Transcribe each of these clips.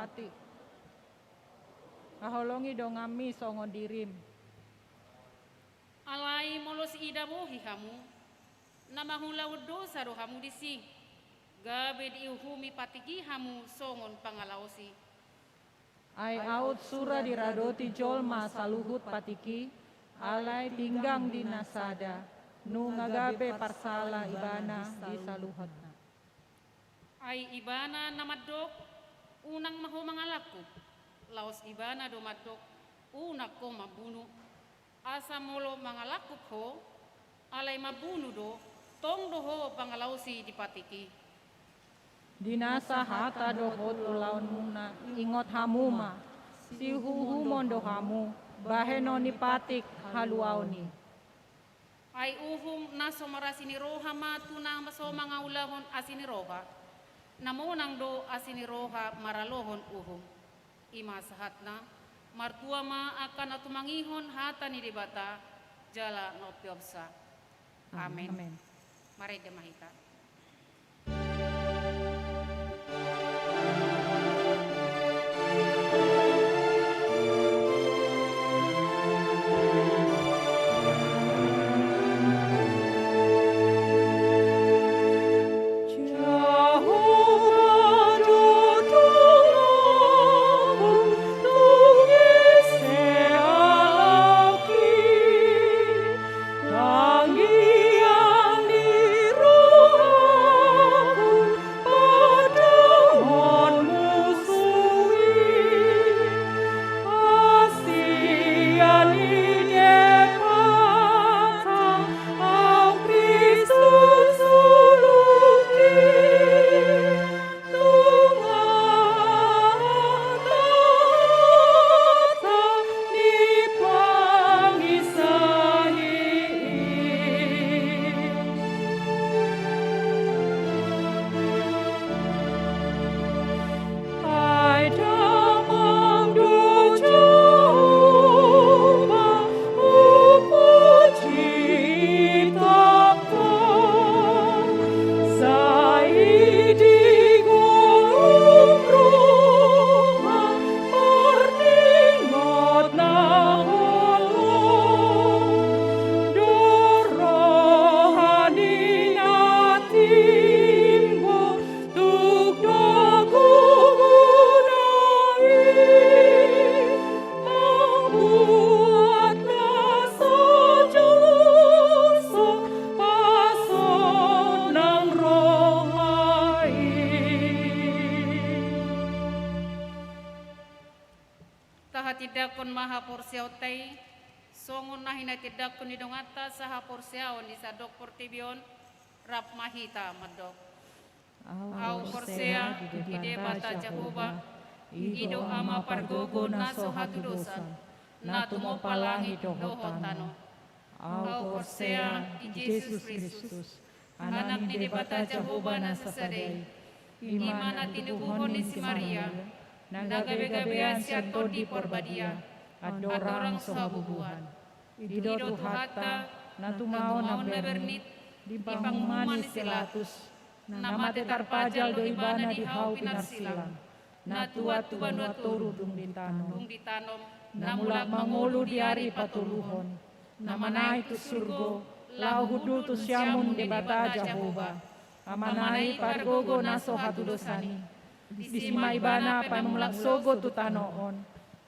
pati. Kaholongi dongami songon dirim. Alai molos idamu hihamu, namahula dosa rohamu disi, gabe diuhumi patigi hamu songon pangalausi. Ai out sura diradoti jolma saluhut patiki, alai tinggang di nasada, nu ngagabe parsala ibana di saluhutna. Ai ibana namadok, unang maho mangalaku, laos ibana do madok, unak ko mabunuh. Asa molo mangalaku ko, alai mabunuh do, tong doho pangalausi di patiki. Dinasa hata dohot ulaun muna ingot hamuma, si huhumon dohamu, baheno ni patik haluauni. Ai uhum naso marasini roha matuna maso mangaulahon asini roha. Namonang do asini roha maralohon uhum. Ima sahatna, martua ma akan atumangihon hata ni debata, jala nopiopsa. Amin. Amin. Mari demahita. Tidakon maha porsiaw tay, songon nahina tidakon ni dongata saha porsiaw ni sadok portibion, rap mahita madok. Au porsea ide bata Jehovah, ido ama pargogo naso hatu dosa, natu mo palangi dohotano. Au porsea Yesus Kristus, anak ni bata Jehovah nasasadai, imana tinubuhon ni si Maria, nagabe-gabean siya to di porbadia, adorang sohabubuhan. Ido tuhata, natumaon na bernit, di pangumani silatus, namate tarpajal do ibana di hau pinarsilang, natua banua toru dung ditanom, namula mangolu di ari patuluhon, namanai tu surgo, lau hudul tu syamun di bata Jehovah, amanai pargogo naso hatu dosani, disima ibana pamulak sogo tu tanoon,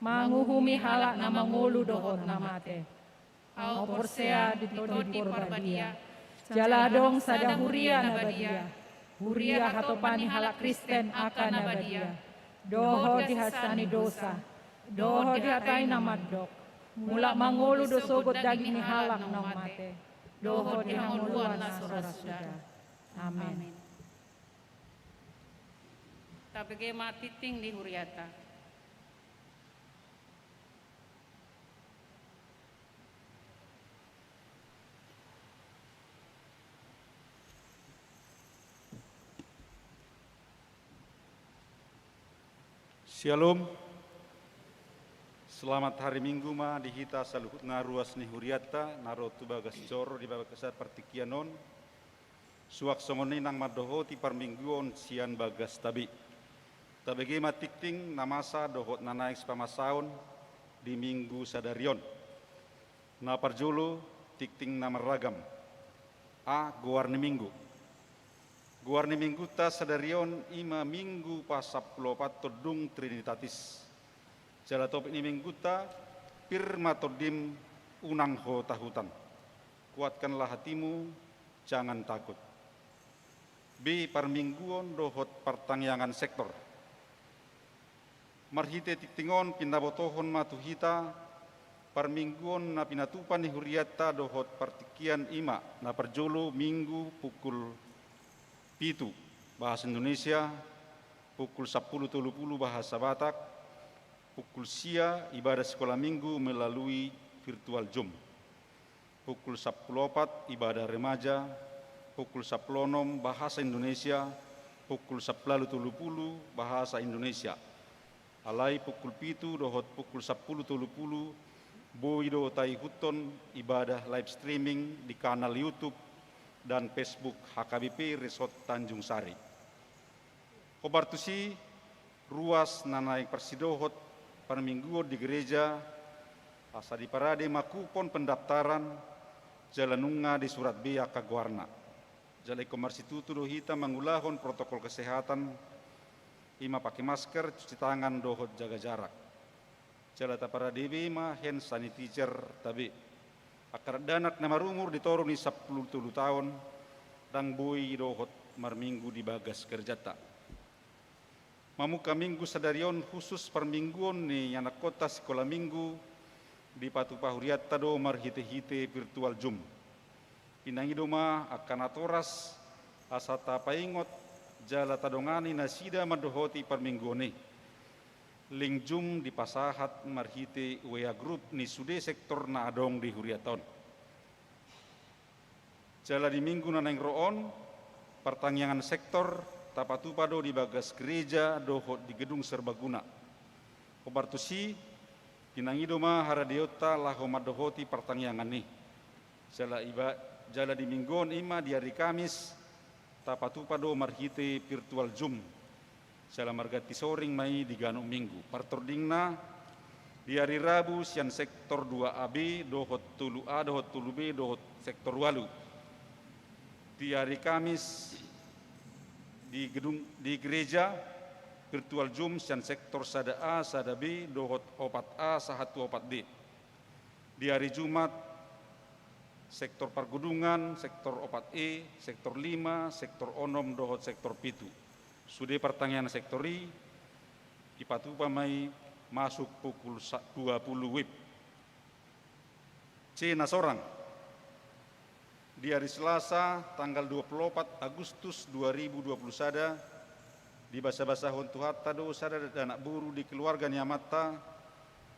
manguhumi halak na mangulu dohot namate. Au porsea ditodi porbadia, jaladong sada huria nabadia, huria hatopani halak Kristen akan nabadia, doho dihasani dosa, doho dihatai namadok, mulak mangulu dosogot daging ni halak namate, doho dihanguluan na surasuda. Amin. Tabege matiting di huriata. Shalom. Selamat hari Minggu ma dihita saluhut na ruas ni huriata naro tu bagas coro di bagas kesat partikianon. Suak songoni nang madoho ti parmingguon sian bagas tabi. tabagema tikting namasa dohot nanaik pamasaon di minggu sadarion. Na parjulu tikting nama ragam. A guarni minggu. Guarni minggu ta sadarion ima minggu pasaplopat todung trinitatis. Jala topik ni minggu ta pirma todim unang ho tahutan. Kuatkanlah hatimu, jangan takut. B parmingguon dohot pertangyangan sektor. Marhite tiktingon pindabotohon matuhita parmingguon na pinatupan ni huriata dohot partikian ima na perjolo minggu pukul 7 bahasa Indonesia, pukul 10.30 bahasa Batak, pukul sia ibadah sekolah minggu melalui virtual Zoom. Pukul 10.04 ibadah remaja, pukul 10.06 bahasa Indonesia, pukul 11.30 bahasa Indonesia. Alai pukul 7 dohot pukul 10.30 boido tai huton ibadah live streaming di kanal YouTube dan Facebook HKBP Resort Tanjung Sari. Kobartusi ruas nanai persidohot parmingguo di gereja asa di parade makupon pendaftaran jalanunga di surat bea kaguarna. Jalai komarsitutu dohita mangulahon protokol kesehatan ima pakai masker, cuci tangan, dohot jaga jarak. Jala parade bema hand sanitizer tabi. Akar danak nama rumur ditoruni 10 tahun dang boi dohot marminggu di bagas kerjata. Mamuka minggu sadarion khusus permingguon ni anak kota sekolah minggu di Patu Pahuriata do marhite-hite virtual Zoom. Pinangi doma akan atoras asata paingot jala tadongani nasida madohoti permingguone. Link Zoom di pasahat marhite WA group ni sude sektor na adong di huriaton. Jala di minggu naneng roon, pertangyangan sektor tapatupado di bagas gereja dohot di gedung serbaguna. Kobartusi pinangidoma haradiota laho madohoti pertangyangan ni. Jala di mingguon ima di hari Kamis tapatupado marhite virtual Zoom. Sala margati soring mai di ganu minggu. Partordingna di hari Rabu sian sektor 2AB dohot tulu A dohot tulu B dohot sektor walu. Di hari Kamis di gereja virtual Zoom sian sektor sada A sada B dohot opat A sahatu opat D. Di hari Jumat sektor pergudungan sektor opat E sektor 5 sektor onom dohot sektor pitu. Sudah pertanyaan sektori ipatupa mai masuk pukul 20 WIB. C nasorang di hari Selasa tanggal 24 Agustus 2021 di basa-basa hontu hatta do sada anak buru di keluarga Nyamata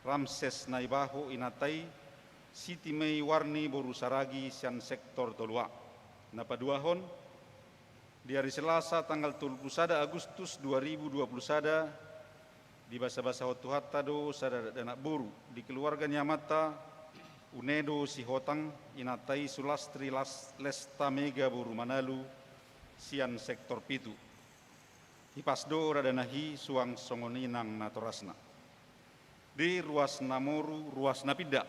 Ramses Naibaho Inatai Siti Mei Warni Boru Saragi sian sektor tolua. Napa duahon di hari Selasa tanggal 31 Agustus 2021 di basa-basa hotu hatta do sada anak buru di keluarga Nyamata Unedo Sihotang Inatai Sulastri Lesta Mega Buru Manalu sian sektor pitu. Ipasdo radanahi suang songoninang natorasna. Di ruas namoru ruas napida.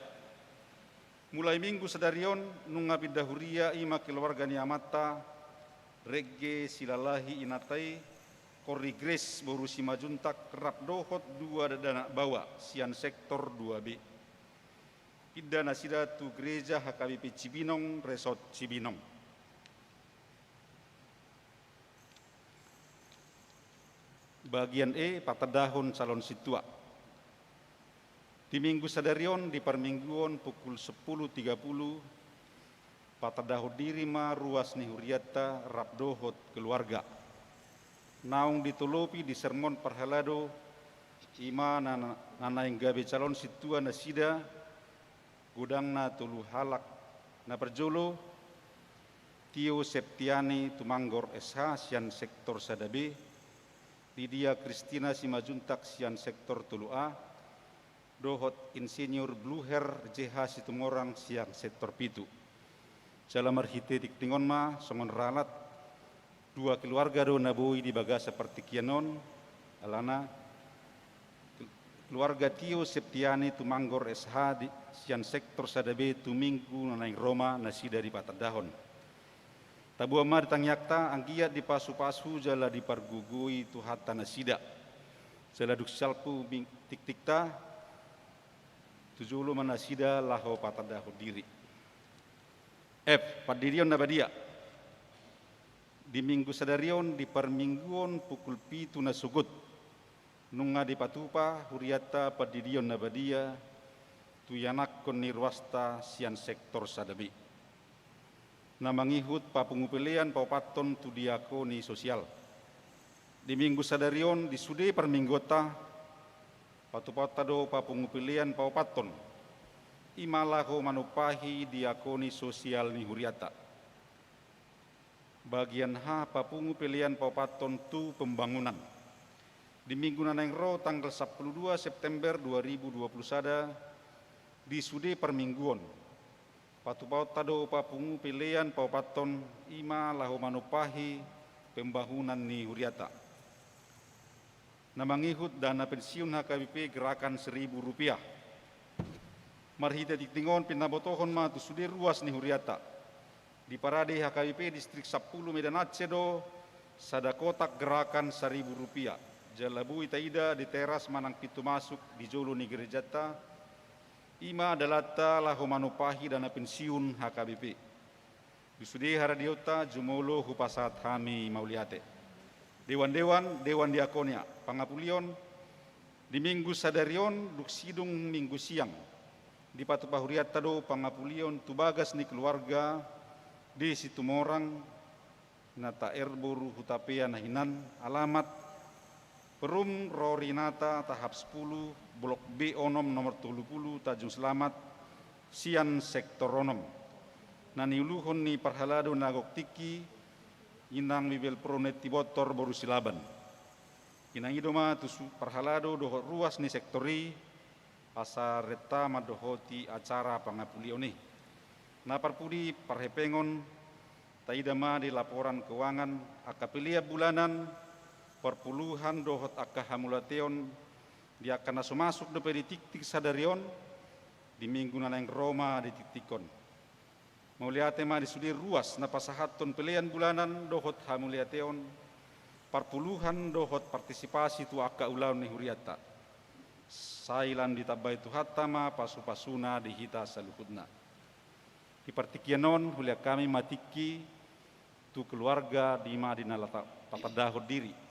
Mulai minggu sedarion nunga pidahuria ima keluarga Nyamata Regge Silalahi Inatai Korri Grace Boru Simajuntak Kerap Dohot 2 dana bawa sian sektor 2B. Ida nasida tu gereja HKBP Cibinong Resort Cibinong. Bagian E patadahon calon situa. Di minggu sadarion di parmingguon pukul 10.30 patadaho diri ma ruas ni huriata rapdohot keluarga. Naung ditolopi di sermon perhelado ima nanaing gabe calon situa nasida gudang na tulu halak na perjolo Tio Septiani Tumanggor SH sian sektor sadabe Lydia Kristina Simajuntak sian sektor tulu A dohot Insinyur Bluher JH Situmorang siang sektor pitu. Jala marhite tiktingon ma songon ralat dua keluarga do naboi di baga seperti kianon alana keluarga Tio Septiani Tumanggor SH di sian sektor Sadabe Tuminggu naing Roma nasida di Patadahon. Tabua ma ditangyakta anggiat di pasu-pasu jala di pargugui tuhata nasida. Seladuk salpu tik-tikta tujulu manasida laho Patadaho diri. F. Padirion nabadia. Di minggu sadarion di permingguon pukul pitu nasugut. Nunga di patupa huriata padidion nabadia tuyanakon nirwasta sian sektor Sadabi. Namangihut papungupilian paupaton tu diakoni sosial. Di minggu sadarion di sude perminggota patupata do papungupilian paupaton imalaho manupahi diakoni sosial ni huriata. Bagian H papungupilian paupaton tu pembangunan. Di minggu naneng ro tanggal 12 September 2020 sada di sude permingguon patupau tado papungu pilihan paupaton ima lahu manupahi pembangunan ni huriata. Namangihut dana pensiun HKBP gerakan Rp1.000. Marhita tiktingon pinabotohon ma tu sude ruas ni huriata. Di parade HKBP distrik 10 Medan Aceh do sada kotak gerakan Rp1.000. Jalabu itaida di teras manang pintu masuk di jolo ni gerejata ima dalata lahu manupahi dana pensiun HKBP. Disude haradiota jumolo hupasat kami mauliate. Dewan diakonia pangapulion di minggu sadarion duk sidung minggu siang di patupahuriat tado pangapulion tubagas ni keluarga di Situmorang nata erburu hutapea nahinan alamat Perum Rorinata tahap 10 Blok B Onom nomor 30 Tanjung Selamat sian sektor Onom. Nani uluhon ni parhalado nagok tiki inang bibel pronet tibotor boru silaban. Inang idoma tusu parhalado dohot ruas ni sektori asa reta madohoti acara pangapulioni. Naparpudi parhepengon taidama di laporan keuangan akapilia bulanan perpuluhan dohot akka hamulateon dia akan masuk do di tik-tik sadarion di minggu naneng Roma di tik-tikon. Mauliate ma di sudir ruas na pasahaton pilihan bulanan dohot hamuliateon perpuluhan dohot partisipasi tu akka ulau ni huriata. Sailan ditabai tu hatama pasu-pasuna di hita saluhutna. Di partikianon hulia kami matiki tu keluarga di Madinah Patadahon diri.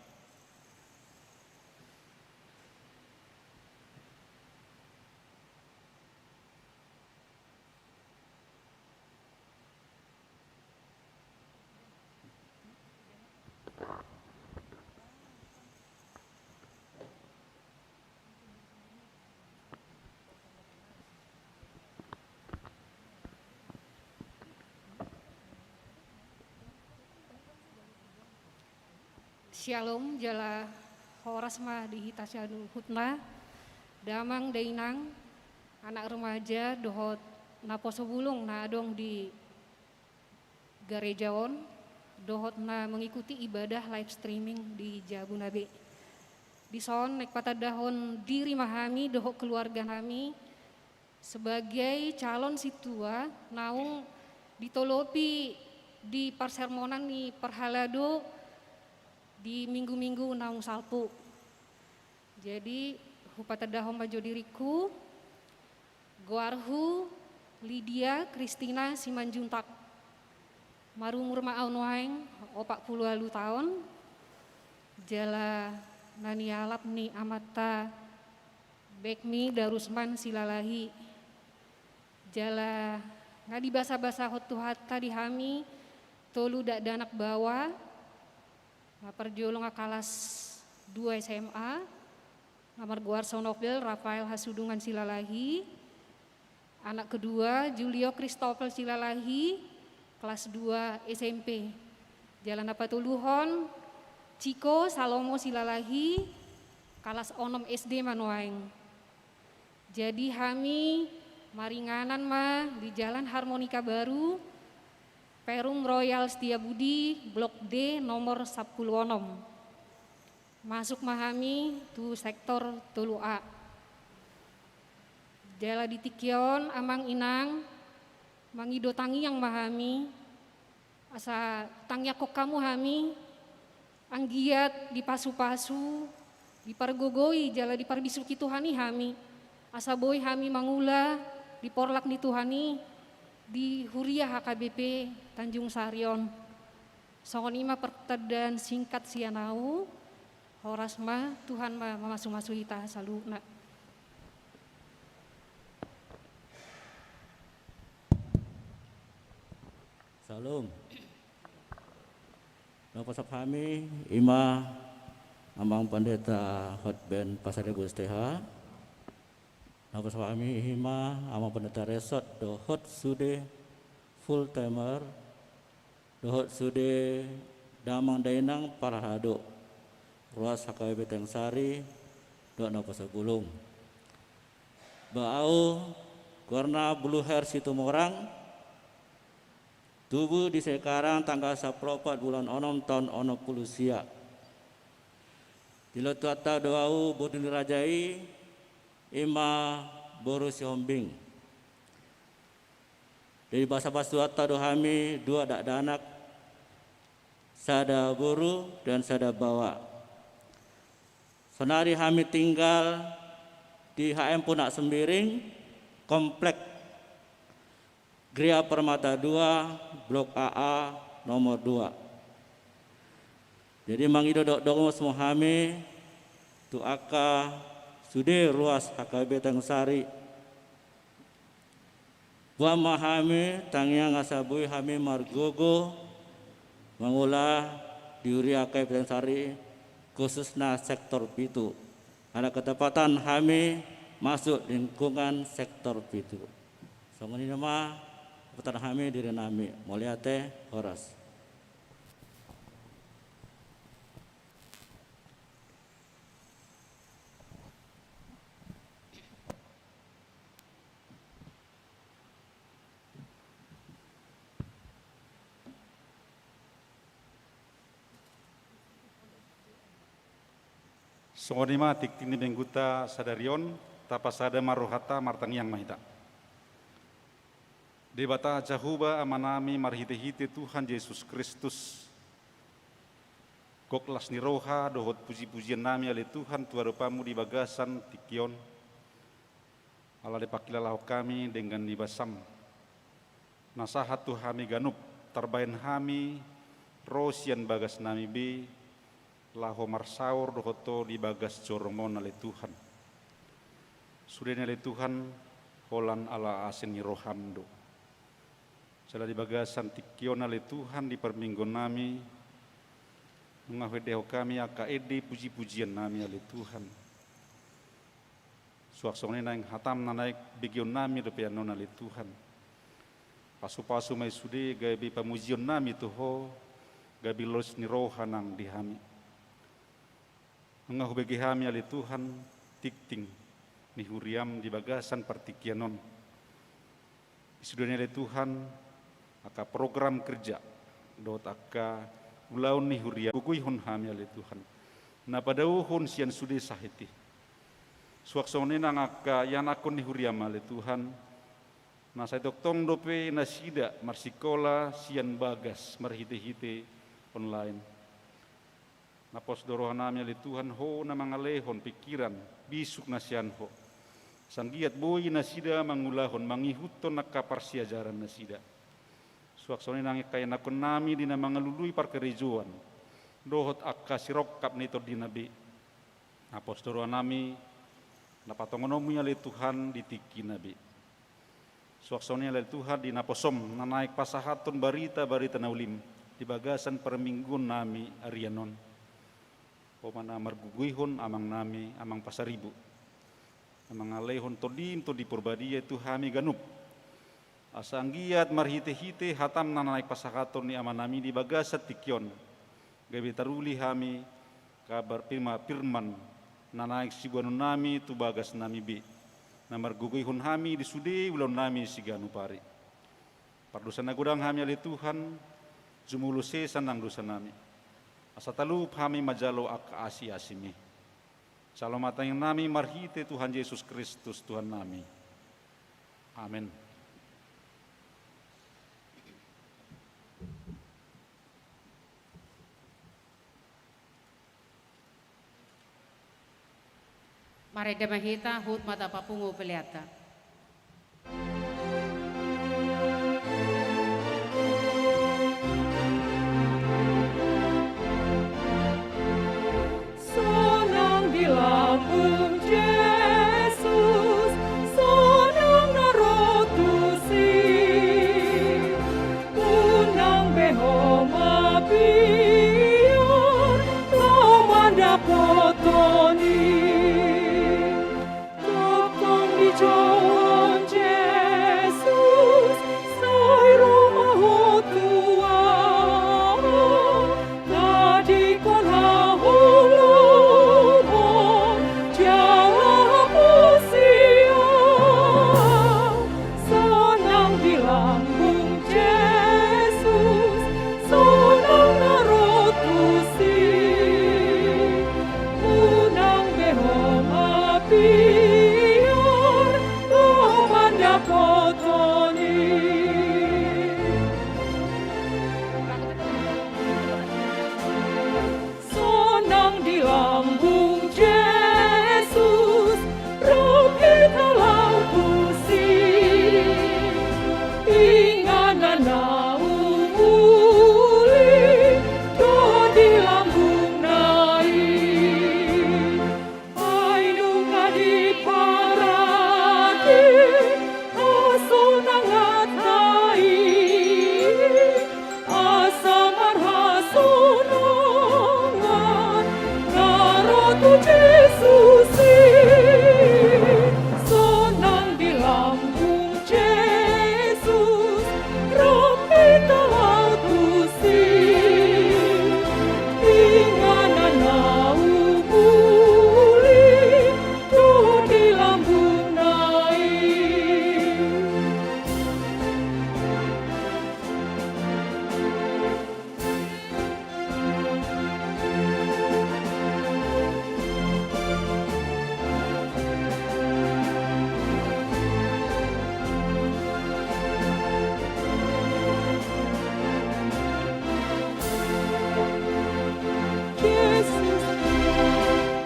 Shalom jala horas mah di hitasyanu hutna damang dainang anak remaja dohot naposo bulung na adong di garejaon dohot na mengikuti ibadah live streaming di Jabunabe. Di son nek patadahon diri mahami dohot keluarga nami sebagai calon situa naung ditolopi di parsermonan ni parhalado di minggu-minggu naung salpu. Jadi hupatadahon majo diriku Goarhu Lydia Kristina Simanjuntak marumur ma'aun waeng 40 tahun jala nani alap ni amata Bekmi Darusman Silalahi jala ngadi basa-basa hotu hatta dihami tolu dak danak bawa perjolong kelas 2 SMA nomor Guarso Nobel Rafael Hasudungan Silalahi. Anak kedua Julio Christopher Silalahi kelas 2 SMP. Jalan Patuluhon Ciko Salomo Silalahi kelas 6 SD Manuaeng. Jadi kami maringanan mah di Jalan Harmonika Baru Perum Royal Setiabudi Blok D nomor 10. masuk mahami tu sektor tolu A. Jala di tikion amang inang mangido tangi yang mahami asa tangya kok kamu hami anggiat di pasu-pasu di pargogoi jala di parbisuki Tuhani hami asa boy hami mangula di porlak di Tuhani di Huria HKBP Tanjung Sarion. Songon ima pertedan singkat sianau horas ma Tuhan ma mamasu-masu ita saluna. Salam. Napa sapami ima amang pendeta hotben Pasar Rebo STH. Napa sapami ima amang pendeta resort do hot sude full timer do hot sude damang dainang parahado ruas HKBP Tengsari do napa sagulung. Baau warna blue hair Situmorang tubuh di sekarang tanggal 14 bulan 6 tahun 60 sia. Di letuata doau bodin rajai ima boru si hombing. Dari bahasa basuata dohami dua dak danak sada boru dan sada bawa. Senari kami tinggal di HM Punak Sembiring komplek Gria Permata 2, Blok AA nomor 2. Jadi mangido dok semua hame tu aka sude ruas HKB Tengsari. Buah mahame tangiang asabui hame margogo mangulah di Huria HKB Tengsari khususnya sektor pitu. Ada ketepatan hame masuk lingkungan sektor pitu. Songon ini mah Putar hami diri nami, muliate horas. Songonima tiktini bengguta sadarion tapasada maruhata martangiang mahita. Debata jahuba amanami marhite-hite Tuhan Yesus Kristus. Koklas niroha dohot puji-pujian nami ale Tuhan tuarupamu di bagasan tikion. Ala depakilalau kami dengan nibasam. Nasahat Tuhami ganup terbain hami rosian bagas nami be. Laho marsaur dohoto di bagas joromon ale Tuhan. Sudah ale Tuhan holan ala asen nirohamdo. Sala di bagasan tikion ale Tuhan di perminggu nami mengahwedeho kami aka ede puji-pujian nami ale Tuhan. Suaksone naing hatam na naik begion nami rupian non ale Tuhan. Pasu-pasu may sude gabi pamujion nami tuho gabi los ni roha nang dihami. Mengahubegi hami ale Tuhan tikting ni huriam di bagasan partikianon. Isudane ale Tuhan aka program kerja dot aka ulaun ni huria bukui hon hami ale Tuhan na padau hon sian sude sahiti suaksone nang aka yan akon ni huria ale Tuhan na sa doktong dope na sida marsikola sian bagas marhite-hite online na posdorohan nami ale Tuhan ho na mangalehon pikiran bisuk na sian ho sanggiat boy na sida mangulahon mangihuton na kaparsiajaran na sida. Suaksone nang kaya nakon nami di na mga lului parkerejuan dohot akka sirokap nito di nabi apostoro nami napatongonomu ale Tuhan di tiki nabi suaksone ale Tuhan di naposom na naik pasahaton barita naulim di bagasan perminggun nami arianon pomana marguguihon amang nami amang pasaribu amang alehon todim to di purbadia Tuhami ganup asanggiat marhite-hite hatam na naik pasakaton ni amanami di bagasat tikion. Gabi taruli hami kabar firman na naik siguanu nami tu bagas nami bi. Na marguguyhon hami di sude ulon nami siganu pari. Pardosa na gudang hami ale Tuhan jumulu sesan nang dosa nami. Asa talu kami majalo ak asi-asimi. Salamatan yang nami marhite Tuhan Yesus Kristus Tuhan nami. Amin. Mari demahita hut mata papungu peliata. Sonang di lambung Yesus, sonang narotusi, unang behoma biar lamanda potoni, tokong di John Yesus, sai Roma tua, tadi kon hahulumon, sonang di lambung Yesus, sonang narotusi, unang behoma biar lamanda potoni. Sonang di lambung Yesus, roh kita lampusi, inganan naumuli, doh di lambung nai, ainunga di parati, asonang atai, asamar hasonongan, narotu Jesusi, sonang di lambung Yesus, roh kita lautusi, inganan naumuli, doh di lambung nai.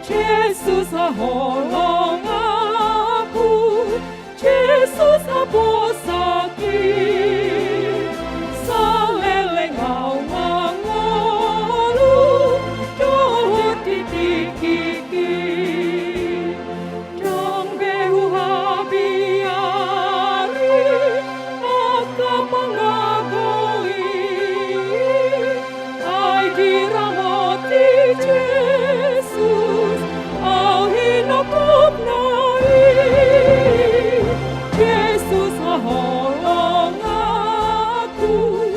Yesus haholong aku, Yesus haposaki, saleleng awangolu, doh titikiki, dong behu habiari, maka mangagoi, ai diramoti Yesus, au hinapot nai, Yesus haholong aku,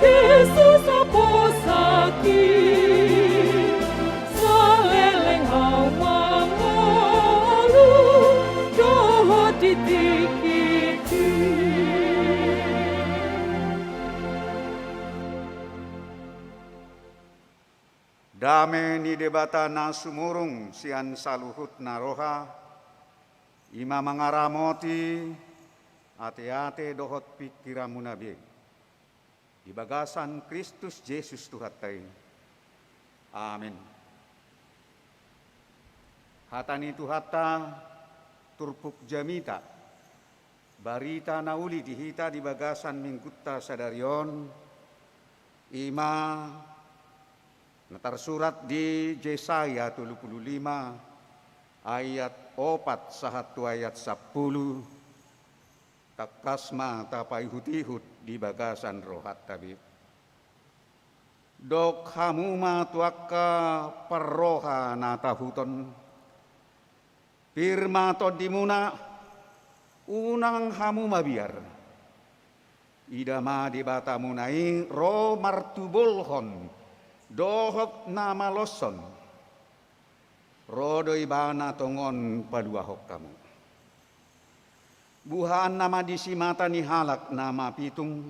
Yesus haposaki, saleleng awangolu, doh titikiki. Dame ni debata na sumurung sian saluhut na roha, ima mangaramoti, ate-ate dohot pikiramu nabi. Di bagasan Kristus Yesus Tuhatai. Amin. Hatani Tuhata, turpuk jamita, barita nauli dihita di bagasan minggutta sadarion, ima natar surat di Yesaya 35 ayat 4 sahatu ayat 10 takasma tapai hutihut di bagasan rohat tabib. Dok hamuma tuaka perroha natahuton firma todimuna unang hamuma biar idama di batamunai ro martubulhon dohok nama loson, rodo ibana tongon paduahok kamu. Buhaan nama disimata ni halak nama pitung,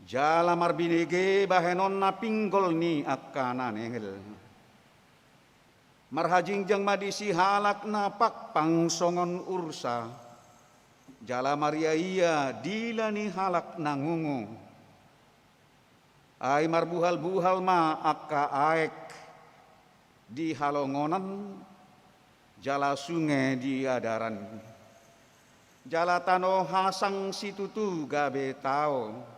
Jala marbinege bahenon na pinggol ni akana nengel. Marhajingjang madisi halak na pakpang songon ursa. Jala Maria iya dila ni halak nangungu. Ay marbuhal-buhal ma akka aek di halongonan. Jala sungai di adaran. Jala tano hasang situtu gabe tao.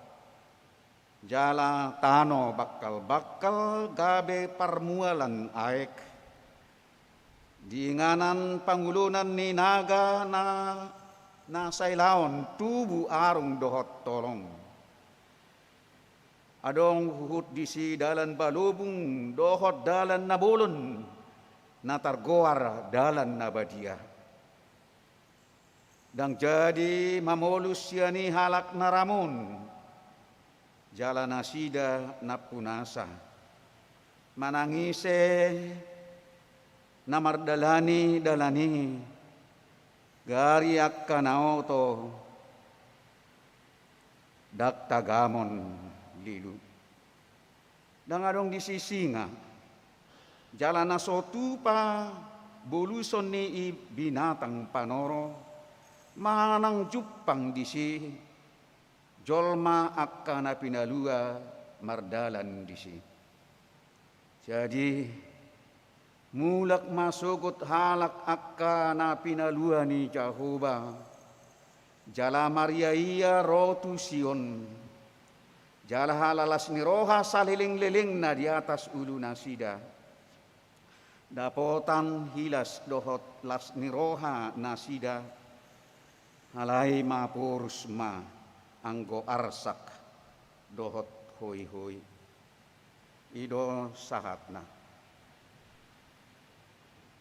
Jala tano bakal-bakal gabe parmualan aek. Diinganan pangulunan ni naga na sailaon tubu arung dohot tolong. Adong huhut disi dalan balubung dohot dalan nabulun na targoar dalan nabadia. Dang jadi mamolus ni halak naramun. Jala nasida napunasa. Manangise namardalani dalani gari akkanao to daktagamon lilu. Dangadong disisinga jalan nasotu pa buluson ni binatang panoro manang jupang disi jolma akkana pinalua mardalan disi. Jadi mulak masugot halak akka na pinalua ni Jehovah. Jala Maria iya rotu Sion. Jala halalas ni roha saliling-liling na di atas ulu nasida. Dapotan hilas dohot las ni roha nasida. Halai mapurus ma anggo arsak dohot hoi-hoi. Ido sahatna.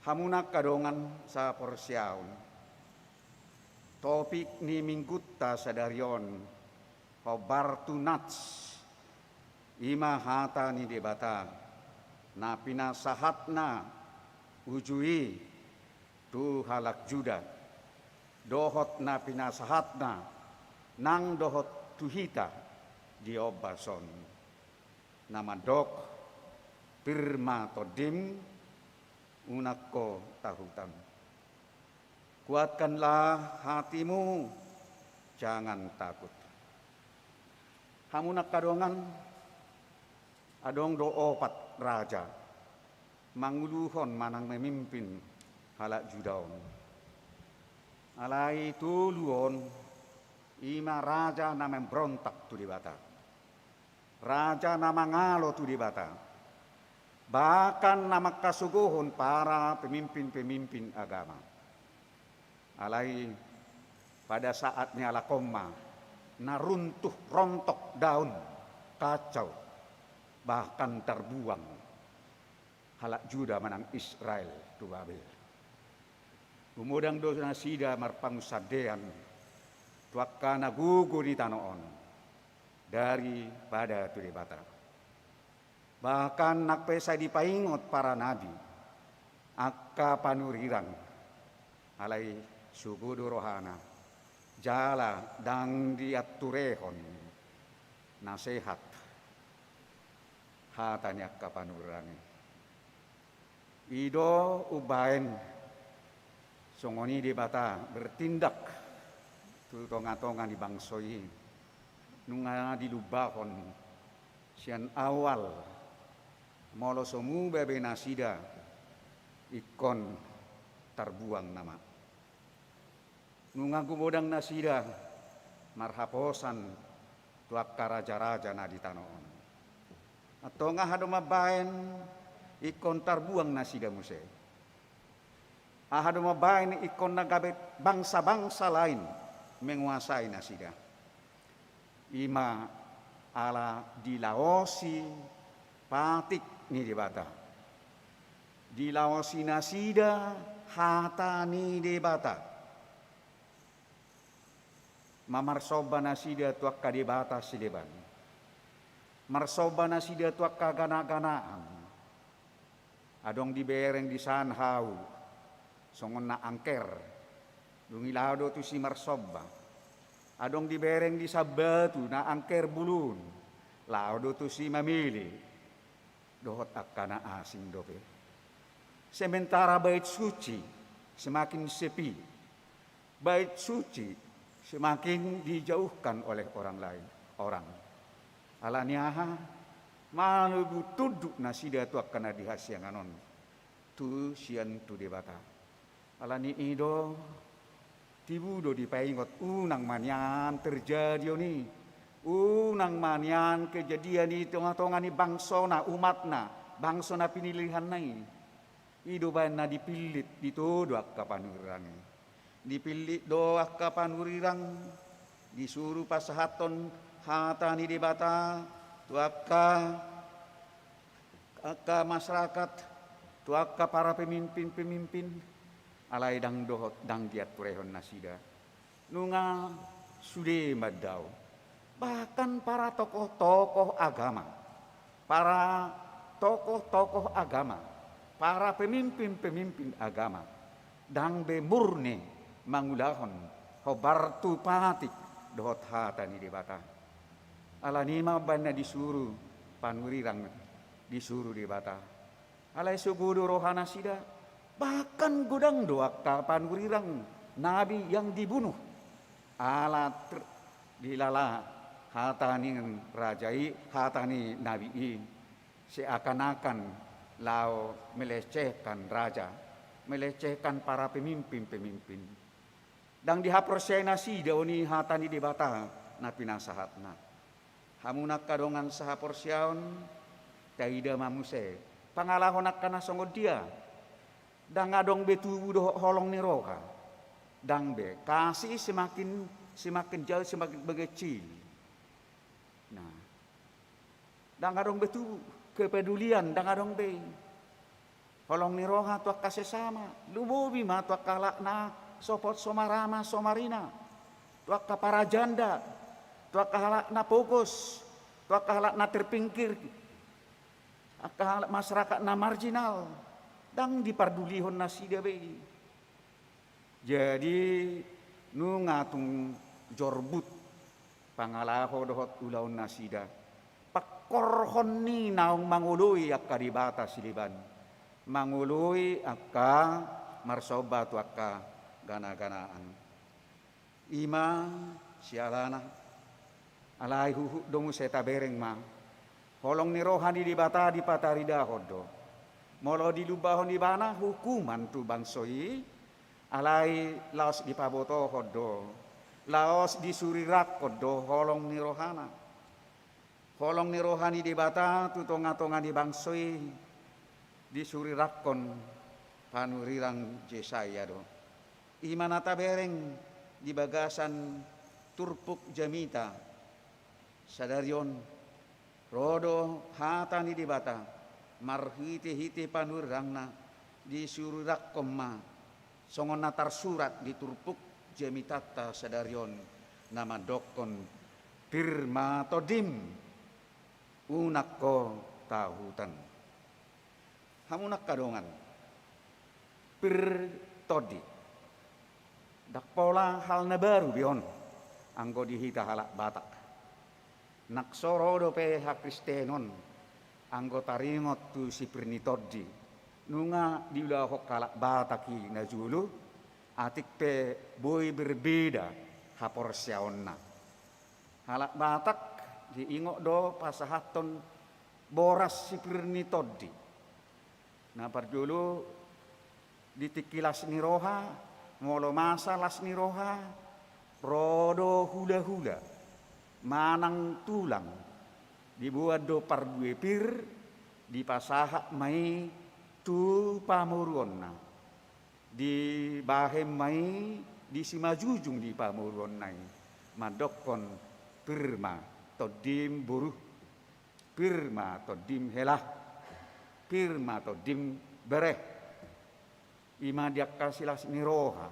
Hamunak kadongan sa porsiaon. Topik ni minggutta sa darion. Bartunats. Ima hata ni debata. Na pinasahat na ujui tu halak juda. Dohot na pinasahat na nang dohot tuhita di obason. Namadok pirma todim unakko tahutan. Kuatkanlah hatimu, jangan takut. Hamunak kadongan adong do opat raja manguluhon manang memimpin halak judaon. Alai tuluon ima raja na membrontak tu di bata. Raja na mangalo tu di bata. Bahkan nama kasuguhon para pemimpin-pemimpin agama. Alai pada saatnya lakoma naruntuh rontok daun kacau bahkan terbuang halak Juda manang Israel tu Babel. Umudang dosa sida marpangsadean tuakka nagugu di tanoon daripada tu debata. Bahkan nakpesa dipaingot para nabi akka panurirang alai sugudu rohana jala dang diaturehon nasehat hatanya akka panurirang ido ubaen songoni di bata bertindak tu tonga-tonga di bangsoi nunga dilubahon sian awal molo somu bebe nasida ikon terbuang nama. Nungaku bodang nasida marhaposan tuakka raja-raja na di tanoon. Atau ngahado mabaen ikon terbuang nasida muse. Ahado mabaen ikon nagabet bangsa-bangsa lain menguasai nasida. Ima ala dilaosi patik ni debata. Dilaosi nasida hata ni debata. Mamarsoba nasida tuakka debata sideban. Marsoba nasida tuakka gana-ganaan. Adong dibereng di sanhau. Songon na angker. Dungilado tu si marsoba. adong dibereng di sabatu na angker bulun, lao do tu si mamili, dohot akana asing dope. Sementara bait suci semakin sepi, bait suci semakin dijauhkan oleh orang lain, orang. Alaniaha malubu tuduk nasida tu akana dihasyanganon, tu sian tu debata. Alani ido tibudo dipaingot unang manian terjadi ni, unang manian kejadian di tengah-tengah ni bangsona umatna, bangsona pinilihan nai. Ido bana dipilit dituduh ka panurirang, dipilit doa ka panurirang, disuruh pasahaton hatani debata, tuaka masyarakat, tuaka para pemimpin-pemimpin, alai dang dohot dang giat purehon nasida, nunga sude madau, bahkan para tokoh-tokoh agama, para tokoh-tokoh agama, para pemimpin-pemimpin agama, dang be murni mangulahon hobar tu patik dohot hatani debata. Alanima banna disuruh panurirang disuruh debata. Alai sugudu rohana sida, bahkan gudang doa ka panurirang nabi yang dibunuh. Alat dilala hatani rajai hatani nabi seakan-akan lao melecehkan raja, melecehkan para pemimpin-pemimpin. Dang dihaprosena sida oni hatani debata na pinasahatna. Hamunak kadongan saha porsiaon taida mamuse. Pangalahon akana songod dia. Dang adong betu do holong ni roka. Dang be kasih semakin jauh semakin begecil. Nah, dang adong betu kepedulian dang adong be. Holong ni roha tuak kasesama, lubobi ma tuak kalak na sopot somarama somarina, tuak para janda, tuak kalak na fokus, tuak kalak na terpingkir, kalak masyarakat na marginal, dang dipardulihon na sida be. Jadi nu ngatung jorbut pangalaho dohot ulaun nasida. Korhon ni naong mangului akka di bata siliban, mangului akka marsoba tu akka gana-ganaan. Ima sialana alai huhu dongu seta bereng ma, holong ni rohani di bata di patarida hodo, molo di lubahon di bana hukuman tu bangsoi, alai laos di paboto hodo, laos di surirak hodo holong ni rohana. Holong ni rohani di bata tu tonga-tonga di bangsoi disuri rakon panurirang Jesaya do. Imanata bereng di bagasan turpuk jamita sadarion rodo hatani di bata marhiti-hiti panurirangna disuri rakon ma songon natar surat di turpuk jamitata sadarion nama dokon firma todim unak ko tahutan. Hamunak kadongan pir todi dak pola hal na baru bion anggo dihita halak batak nak soro do pe hak kristenon anggo taringot tu si pirni todi nunga diulah hok kalak bataki na julu atik pe boy berbeda hapor siaonna halak batak diingok do pasahaton boras sipirni todi. Nah parjulu ditikilas ni roha, molo masalas ni roha, rodo hula-hula, manang tulang, dibuat do pardue pir, dipasahak mai tu pamuruonna, di bahem mai di simajujung di pamuruonnai, madokon pirma. Todim buruh, pirma todim helah, pirma todim bereh, ima diak kasilas niroha.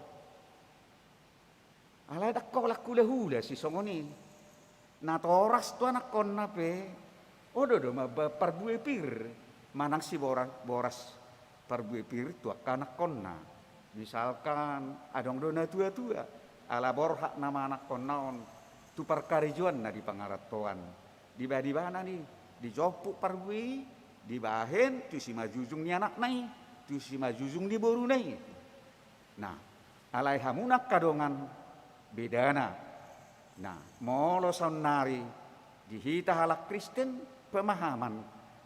Alai dak kolak kula hula si songoni, natoras tu anak kon nape, odo do ma parbue pir, manang si boras parbue pir tu anak konna. Misalkan adong dona tua-tua, ala borhak nama anak kon naon tu perkarijuan na di pangaratoan di bana ni di jopuk parwi di bahen tu si majujung ni anak nai tu si majujung di boru nai. Nah alai hamunak kadongan bedana. Nah molo sonari dihita halak Kristen pemahaman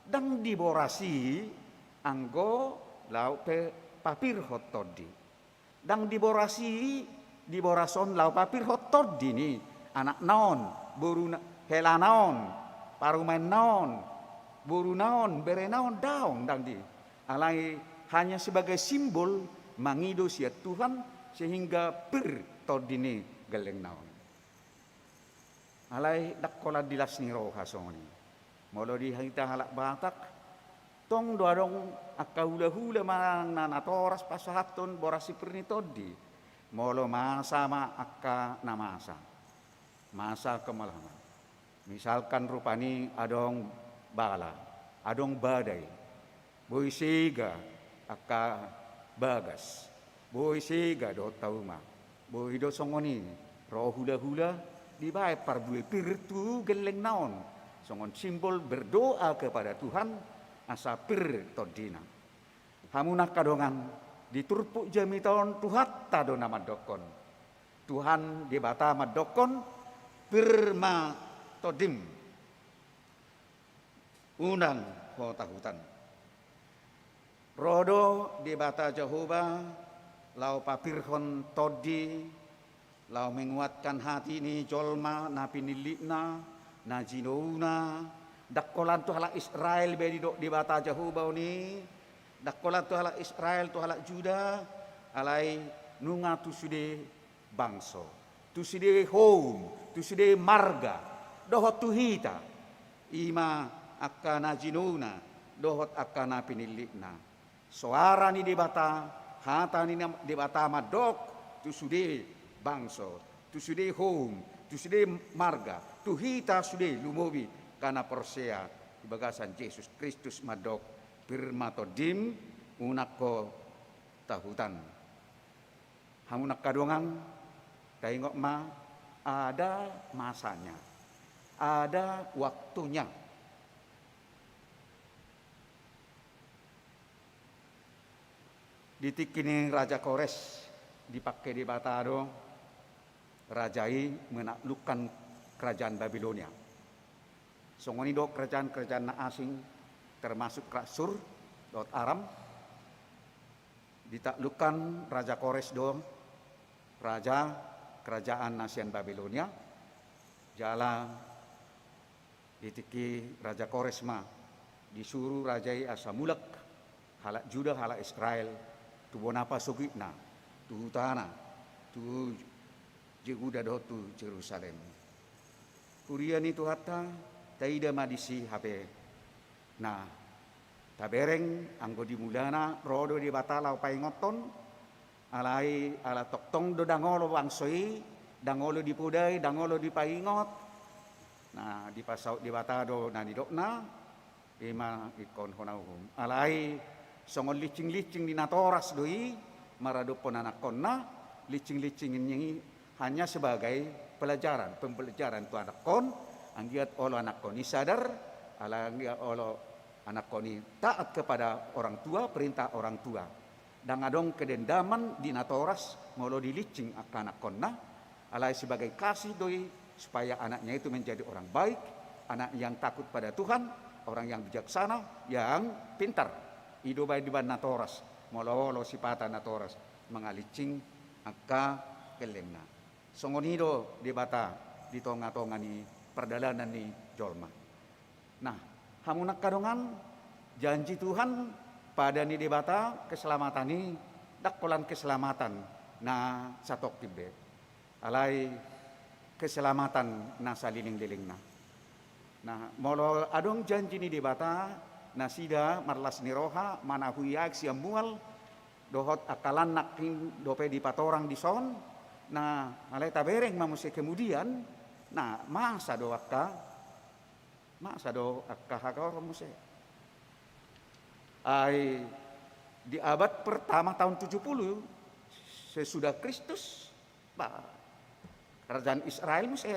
dang diborasi anggo lau pe papir hotodi dang diborason lau papir hotodi ni anak naon boru hela naon parumen naon boru naon bere naon daong dang di alai hanya sebagai simbol mangido sia Tuhan sehingga per todini geleng naon alai dakkola dilas ni roha songoni molo di hita halak Batak tong doadong akka hula-hula mang nanatoras pasahaton borasi pernitodi molo masama akka namasa masa kemalaman misalkan rupani adong bala adong badai boy sega akka bagas boy sega do tauma boy do songoni roh hula-hula di bae parbue pirtu geleng naon songon simbol berdoa kepada Tuhan asa pir todina hamunak kadongan diturpuk jami tahun Tuhan tado nama dokon Tuhan di bata madokon pirma todim unang kota hutan rodo di bata Jehovah lau papirhon todi lau menguatkan hati ni jolma na pinilikna na jinouna dakkolan tu halak Israel bedi dok di bata Jehovah ni dakkolan tu halak Israel tu halak Juda alai nunga tu sude bangso tu sude home tu sude marga dohot tu hita ima akana jinuna dohot akana pinilikna suara ni di bata hata ni di bata madok tu sude bangso tu sude home tu sude marga tu hita sude lumobi kana persea di bagasan Yesus Kristus madok pirmatodim unakko tahutan hamunak kadongan taingok ma ada masanya ada waktunya ditikini Raja Kores dipakai di Batado rajai menaklukkan kerajaan Babilonia songoni do kerajaan-kerajaan asing termasuk Sur dot Aram ditaklukkan Raja Kores do raja kerajaan nasian Babilonia jala ditiki Raja Kores ma disuruh rajai asa mulak halak Juda halak Israel tu bonapa sugitna tu tanah tu Yehuda do tu Jerusalem kurian itu hatta taida madisi habe nah tabereng anggo dimulana rodo di batala upai ngoton alai ala toktong do dangolo bangsoi dangolo dipudai dangolo dipaingot nah di pasau di batado na di dokna ima ikon honauhum alai songon licing-licing di natoras doi maradopon anak konna licing-licing ini hanya sebagai pembelajaran tu anak kon anggiat olo anak koni sadar ala anggiat olo anak koni taat kepada orang tua perintah orang tua dan adong kedendaman di natoras molo dilicing akan anak konna alai sebagai kasih doi supaya anaknya itu menjadi orang baik anak yang takut pada Tuhan orang yang bijaksana yang pintar ido baik di ban natoras molo sipata natoras mengalicing akka kelengna songonido di bata di tonga-tonga ni perdalanan ni jolma nah hamunak kadongan janji Tuhan pada ni di bata keselamatan ni dakkolan keselamatan na satok tibe alai keselamatan na saliling-lilingna nah molo adong janji ni di bata nasida marlas niroha manahuyak siam mual dohot akalan nakin dope di patorang di son nah alai tabereng mamuse kemudian nah masa do akka hakor muse ai di abad pertama tahun 70 sesudah Kristus kerajaan Israel mesti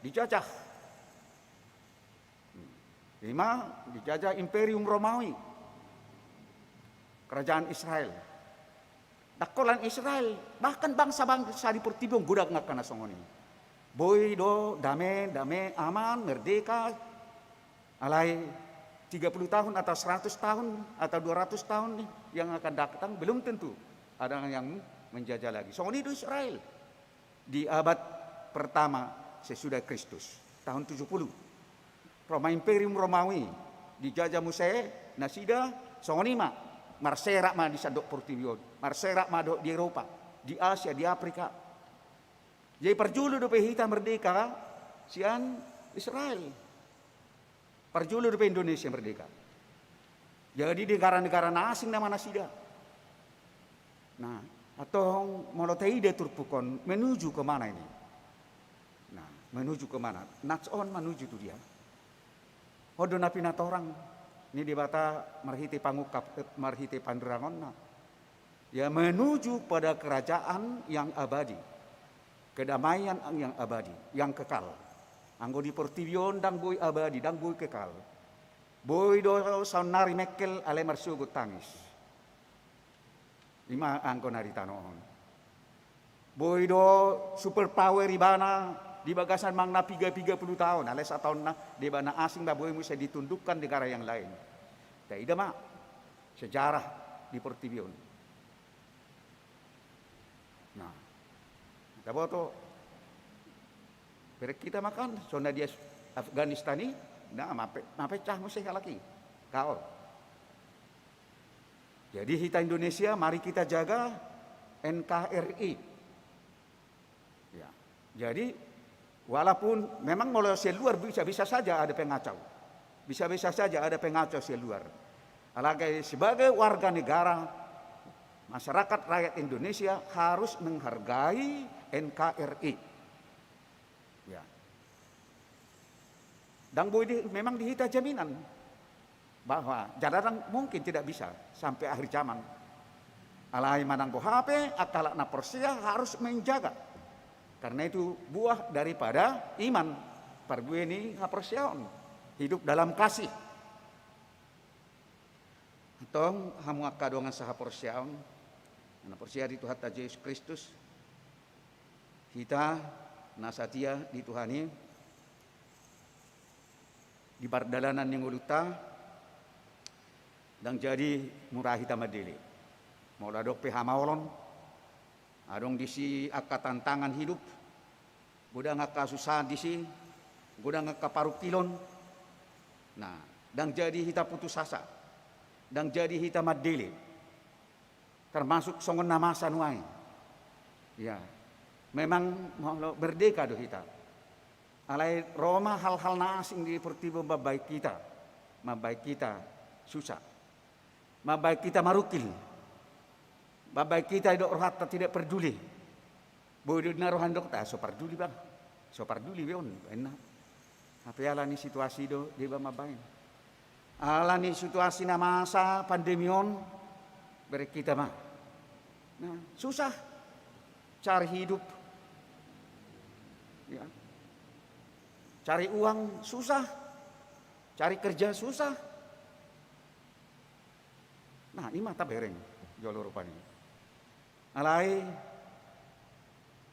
dijajah. 5. Dijajah Imperium Romawi, kerajaan Israel. Dakolan Israel, bahkan bangsa-bangsa di Pertibion gudak ngakana songoni. Boy do dame aman merdeka. Alai 30 tahun atau 100 tahun atau 200 tahun nih yang akan datang belum tentu ada yang menjajah lagi. Songoni itu Israel di abad pertama sesudah Kristus tahun 70. Roma Imperium Romawi dijajah Musee nasida songoni ma marserak ma di sadok Portibion, marserak ma di Eropa, di Asia, di Afrika. Jadi perjulu do hita merdeka sian Israel. Perjulu do Indonesia merdeka. Jadi di negara-negara asing nama nasida. Nah, atau molotei de turpukon menuju ke mana ini? Nah, menuju ke mana? Natson menuju tu dia. Hodo napi natorang ini di bata marhiti pangukap marhiti panderangon ya menuju pada kerajaan yang abadi, kedamaian yang abadi, yang kekal. Anggo di Portibion dang boy abadi, dang boy kekal. Boy do saunari mekel ale marsugut tangis. 5 anggo nari tanoon. Boy do superpower ibana di bagasan mang na 30 tahun, ale 1 tahun na di bana asing baboy mo saya ditundukkan negara yang lain. Tidak mah sejarah di Portibion. Nah, kita boto berek kita makan, sona dia Afghanistani, nah mapecah mo saya lagi, kau. Jadi kita Indonesia, mari kita jaga NKRI. Ya, jadi walaupun memang mulai luar bisa saja ada pengacau. Bisa saja ada pengacau luar. Apalagi sebagai warga negara, masyarakat rakyat Indonesia harus menghargai NKRI. Ya. Dan memang dihita jaminan bahwa jadaran mungkin tidak bisa sampai akhir zaman. Alai manang bohape, akalak na Persia harus menjaga. Karena itu buah daripada iman. Parbueni hapersiaon, hidup dalam kasih. Atong hamu akadongan saha persiaon, na persia di Tuhan Yesus Kristus. Kita nasatia di Tuhani di bardalanan yang uluta dan jadi murah kita madili. Mau ladok pehamawlon, adong disi aka tantangan hidup, gudang aka susah disi, gudang aka parukilon. Nah, dan jadi kita putus asa, dan jadi kita madili, termasuk songon nama sanuai. Ya, memang merdeka do kita. Alai Roma hal-hal na asing di Portibion mabaik kita susah, mabaik kita marukil. Babai kita dok rohata tidak peduli. Bodoh narohan dok tak so peduli bang, so peduli bion. Enak. Apa alani situasi do di bang mabain. Alani situasi na masa pandemion beri kita mah. Nah, susah cari hidup. Ya. Cari uang susah. Cari kerja susah. Nah, ini mata bereng jolor rupanya. Alai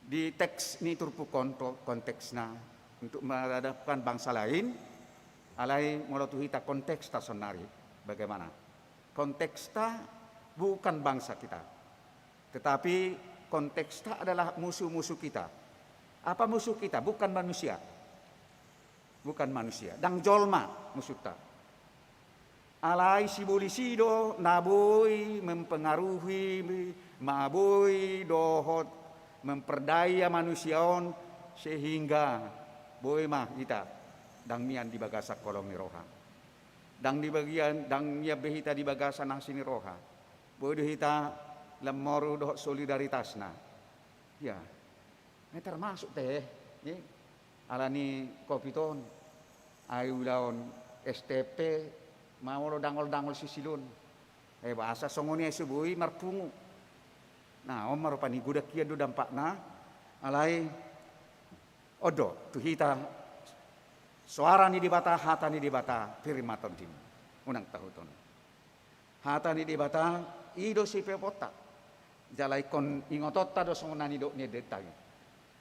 di teks ini turpu konteksna untuk menghadapkan bangsa lain. Alai molotuhita konteks tasonari. Bagaimana? Konteksta bukan bangsa kita, tetapi konteksta adalah musuh-musuh kita. Apa musuh kita? Bukan manusia. Bukan manusia. Dang jolma musuhta. Alai sibulisido naboy mempengaruhi, maboy dohot memperdaya manusiaon sehingga boy mah kita dang mian di bagasak kolong ni roha. Dang di bagian dang nya behita di bagasan nang sini roha. Boy hita lemoru doh solidaritasna. Ya. Ini termasuk teh ni alani kopiton ayu laon STP mau dangol sisilun. Bahasa songoni subui marpungu. Nah, omar pani gudak kia do dampakna alai Odo tu hita suara ni dibata hata ni dibata firmaton tim unang tahuton. Hata ni dibata ido si pepota. Jalai kon ingototta do songonani do ni detai.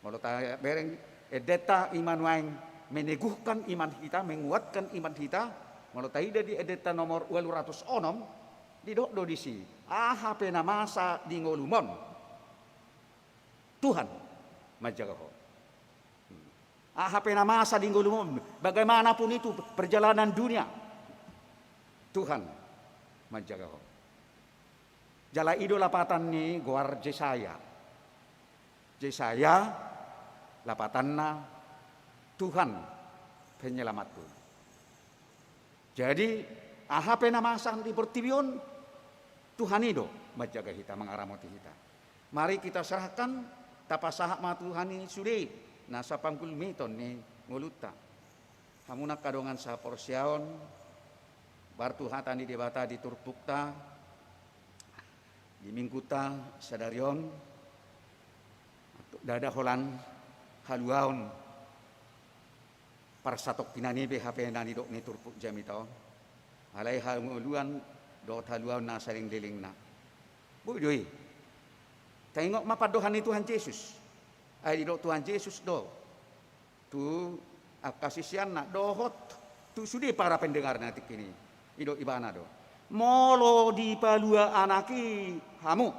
Molota bereng edeta iman waing meneguhkan iman kita, menguatkan iman kita. Molota ida di edeta nomor 200 onom di do disi. Aha pena masa di ngolumon. Tuhan majagaho. Aha pena masa di ngolumon. Bagaimanapun itu perjalanan dunia. Tuhan majagaho. Jala ido lapatan ni goar Jesaya. Jesaya lapatanna Tuhan penyelamatku. Jadi aha pena masa di pertibion Tuhan ido majaga kita mengaramoti kita. Mari kita serahkan tapasaha ma Tuhani sude nasa pangkul miton ni nguluta. Hamuna kadongan sa porsiaon bartu hatani debata di turpukta di mingkuta sadarion dada holan haluaon parsatok pinani be hape nani dok ni turpuk jamito alai haluan dot haluaon na saling liling na budoi tengok mapadohan ni Tuhan Yesus ai dok Tuhan Yesus do tu akasisian nak dohot tu sudi para pendengar nanti kini idok ibana do molo di palua anaki hamu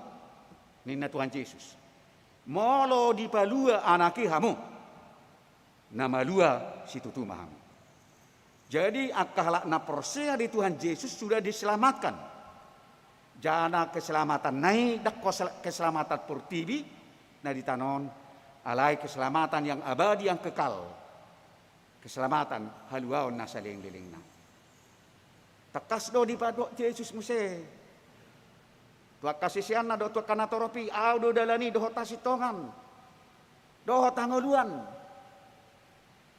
nina Tuhan Yesus molo di palua anaki hamu nama lua situtu mahamu. Jadi akahlak na persea di Tuhan Yesus sudah diselamatkan jana keselamatan naik dak keselamatan purtibi na ditanon alai keselamatan yang abadi yang kekal keselamatan haluaon na saling lilingna. Takas do di padok Yesus muse. Tua kasisian na do tua kanatoropi au do dalani do tasitongan. Do tangoluan.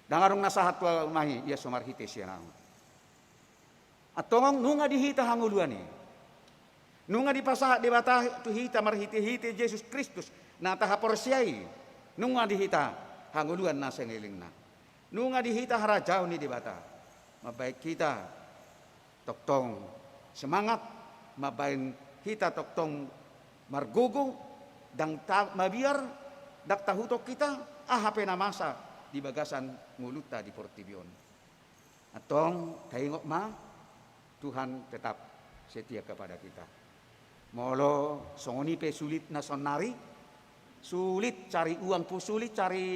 Dangarong nasahat tua mahi ia somarhite siana. Atong nunga dihita hanguluan ni. Nunga dipasa debata tu hita marhite-hite Yesus Kristus na tahaporsiai. Nunga dihita hanguluan na sengelingna. Nunga dihita harajau ni debata. Mabaik kita toktong semangat mabain kita toktong margugu dang mabiar dak tahutok kita ahape na masa di bagasan nguluta di portibion. Atong tengok ma Tuhan tetap setia kepada kita. Molo songoni pe sulit na sonari, sulit cari uang pun sulit, cari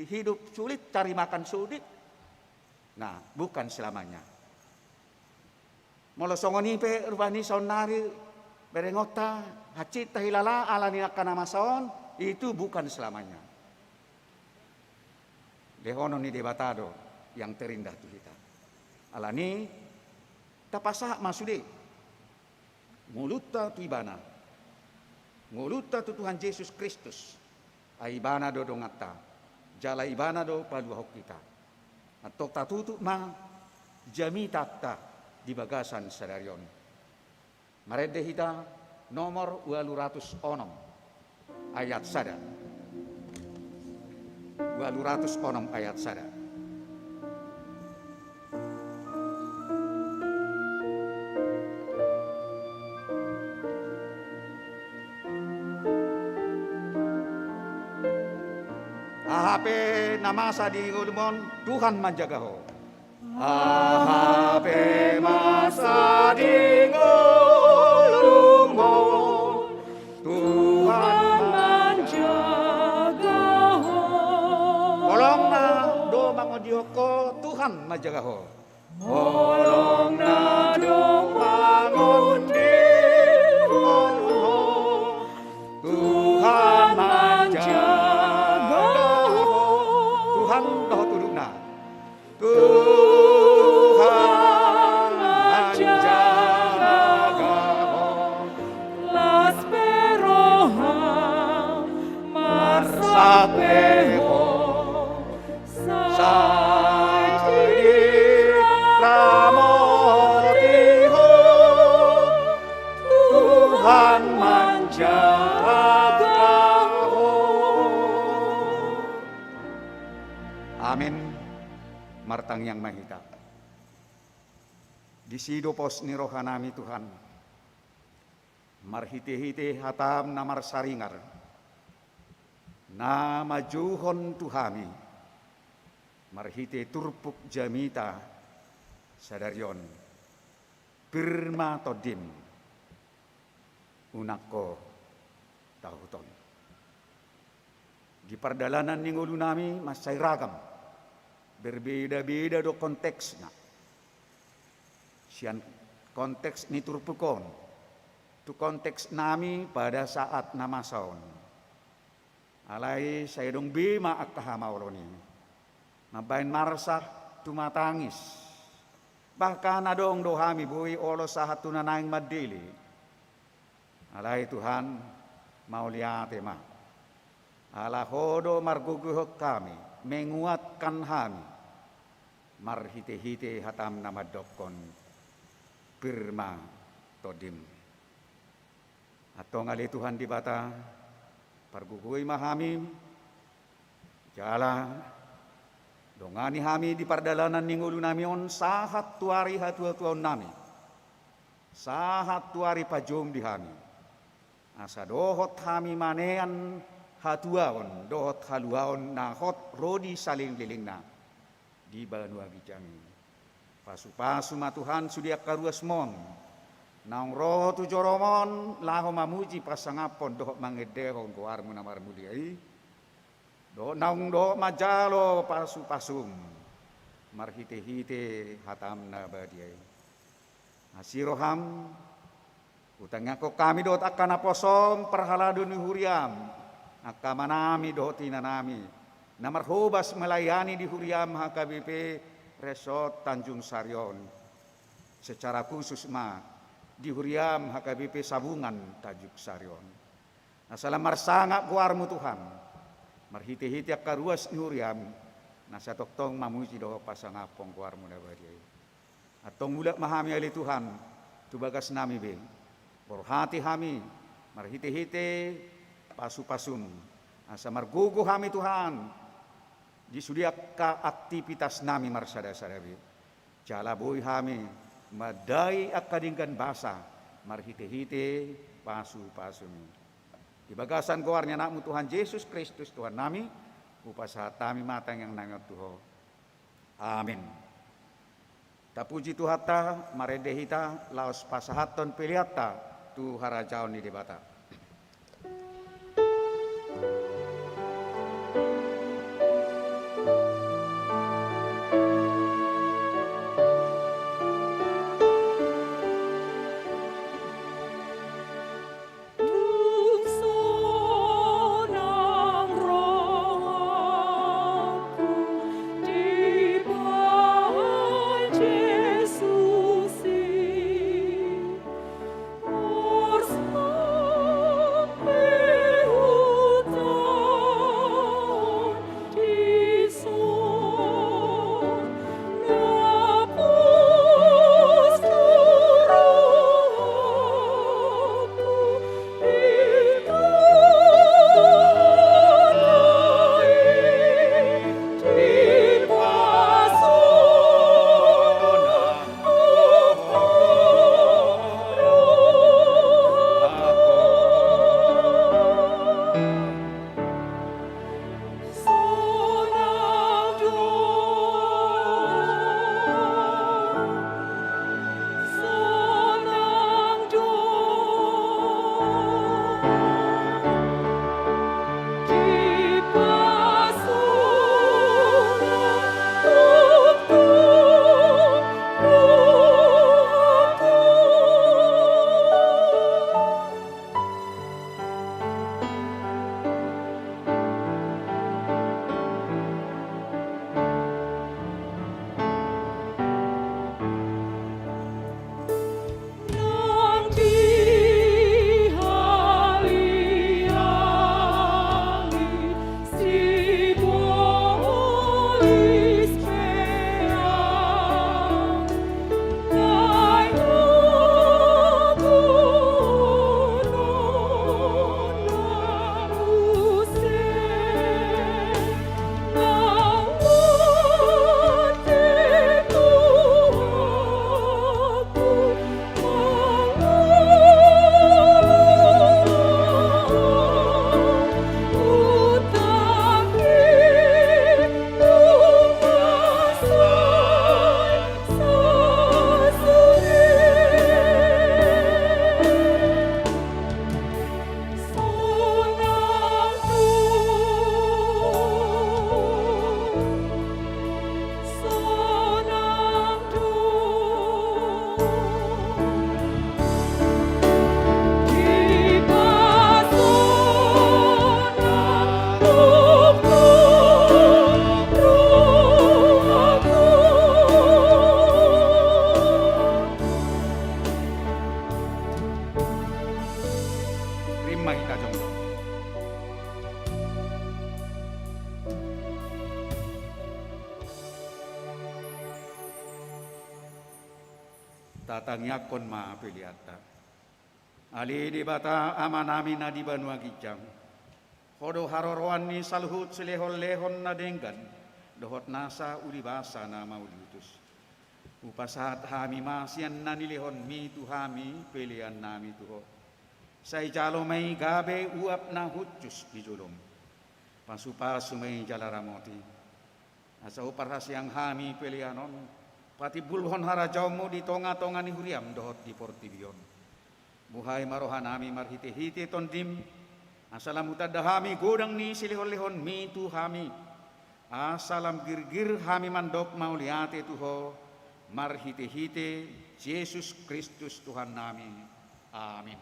hidup sulit, cari makan sulit. Nah, bukan selamanya. Molo songoni pe rupani sonari berengota hacit tahilala ala ni kana mason itu bukan selamanya. Lehono ni debatado yang terindah tu kita. Alani tapasa masude. Nguluta tu ibana. Nguluta tu Tuhan Yesus Kristus. Aibana do dongata. Jala ibana do paluhok kita. Atau tatutu ma jami tata di bagasan sadarion. Marede hita nomor 200 onom ayat sada. 200 onom ayat sada. Ahape namasa di ngulumon Tuhan manjagaho. Ahape masa di ngulumon Tuhan manjagaho. Olong na do mangodihoko Tuhan manjagaho. Olong na do mangodihoko Tuhan manjagaho. Tuhan doh turuna. Tuhan menjaga Las peroham marsapeho Saidi ramotiho Tuhan menjaga Amin. Martang yang mahita. Di sido pos ni rohanami Tuhan. Marhite-hite hatam na marsaringar. Na majuhon Tuhami. Marhite turpuk jamita sadarion. Pirma todim. Unako tahuton. Di perdalanan ning ulu nami masay ragam. Berbeda-beda do konteksnya. Sian konteks ni turpukon. Tu konteks nami pada saat nama saun. Alai saya dong bima akahamawloni. Mabain marsak tumatangis. Bahkan adong dohami bui olo sahat tunanaing madili. Alai Tuhan mau lihat ma. Ala hodo marguguhok kami menguatkan kami. Marhite-hite hatam nama dokon Pirma todim. Atau ngali Tuhan di bata pargugui mahami jala dongani hami di pardalanan ningulu namion sahat tuari hatua nami. Sahat tuari pajum di hami. Asa dohot hami manean hatuaon dohot haluaon nahot rodi saling lilingna di banua bijami. Pasu-pasu matuhan sudia karuas mon. Naung roh tu joromon laho mamuji pasangapon dohot mangedehon goarmu namar muliai. Do naung do majalo pasu-pasum. Marhite-hite hatam nabadiai. Asiroham utangnya ko kami dot akan aposom perhaladun huriam. Akamanami dot inanami. Namar hobas melayani di huriam HKBP Resort Tanjung Saryon. Secara khusus di huriam HKBP Sabungan Tanjung Saryon. Nasalam marsangak kuarmu Tuhan. Marhite-hite akaruas di huriam. Nasa toktong mamuji doh pasangapong kuarmu nabadiai. Atong mulak mahami ali Tuhan. Tubagas nami be. Porhati hami. Marhite-hite pasu-pasum. Asa margugu hami Tuhan. Di sudia ka aktivitas nami marsada-sadabi. Jala boy hami. Madai akadingkan basa. Marhite-hite pasu-pasum. Di bagasan goarnya nakmu Tuhan Yesus Kristus Tuhan nami. Upasatami matang yang nangat Tuhan. Amin. Tapuji Tuhata, maredehita, laos pasahaton piliata, tu harajaon di debata. Jesus, tatangyakon ma piliata. Ali di bata amanami na di banua gijang. Hodo haroroan ni saluhut silehon-lehon na denggan. Dohot nasa ulibasa na maulitus. Upasahat hami masian na nilihon mi tuhami pilihan nami tuho. Say jalo may gabe uap na hutjus di julong. Pasu-pasu may jalaramoti. Asa uparhas yang hami pilihanon. Pati bulhon harajaw mo di tonga-tonga ni huriam dohot di portibion. Buhay marohanami marhiti-hiti tondim. Asalam utadahami godang ni silihon-lihon mi tuhami. Asalam girgir hami mandok mauliate tuho. Marhiti-hiti Yesus Kristus Tuhan nami. Amin.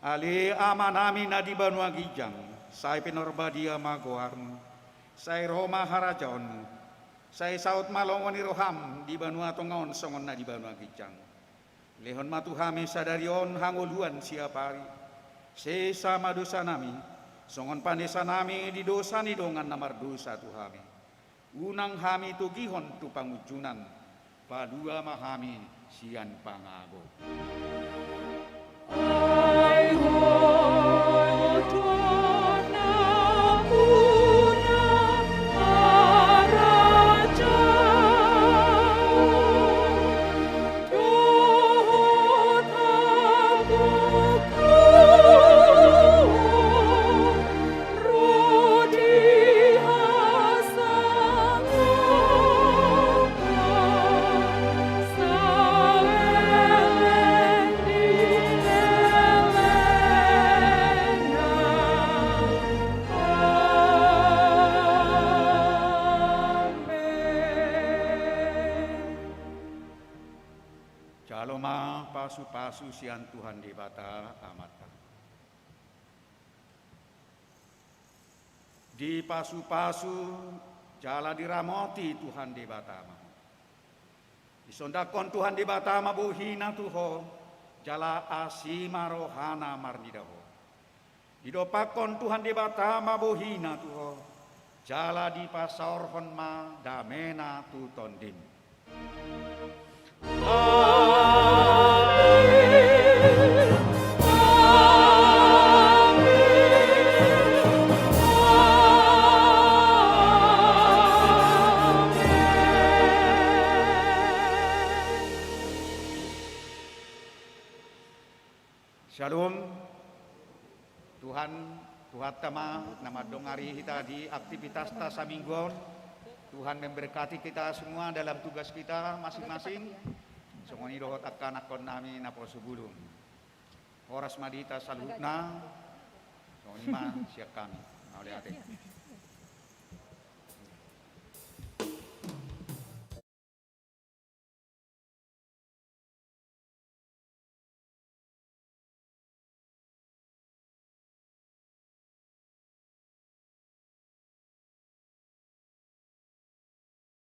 Ali amanami na di banua gijang, say pinorbadia magoarmu, say Roma harajaonmu, say saut malongon ni roham di banua tongaon songon na di banua gijang. Lehon matuhami sadarion hangoluan siapari, sesa madosa nami, songon pandesa nami di dosa ni dongan namar dosa tuhami. Unang hami tugihon tu pangujunan, padua mahami sian pangago. Jaloma pasu-pasu sian Tuhan di bata amata. Di pasu-pasu jala diramoti Tuhan di bata ama. Disondakon Tuhan di bata ama buhina tuho jala asima rohana marnidaho. Didopakon Tuhan di bata ama buhina tuho jala di pasaorhon ma damena tu tondim. Shalom. Tuhan tama nama dongari kita di aktivitas tasa mingguan. Tuhan memberkati kita semua dalam tugas kita masing-masing. Semua ini dohot akan akon nami napo subulung. Horas madita salutna. Semua ini mah siap kami. Oleh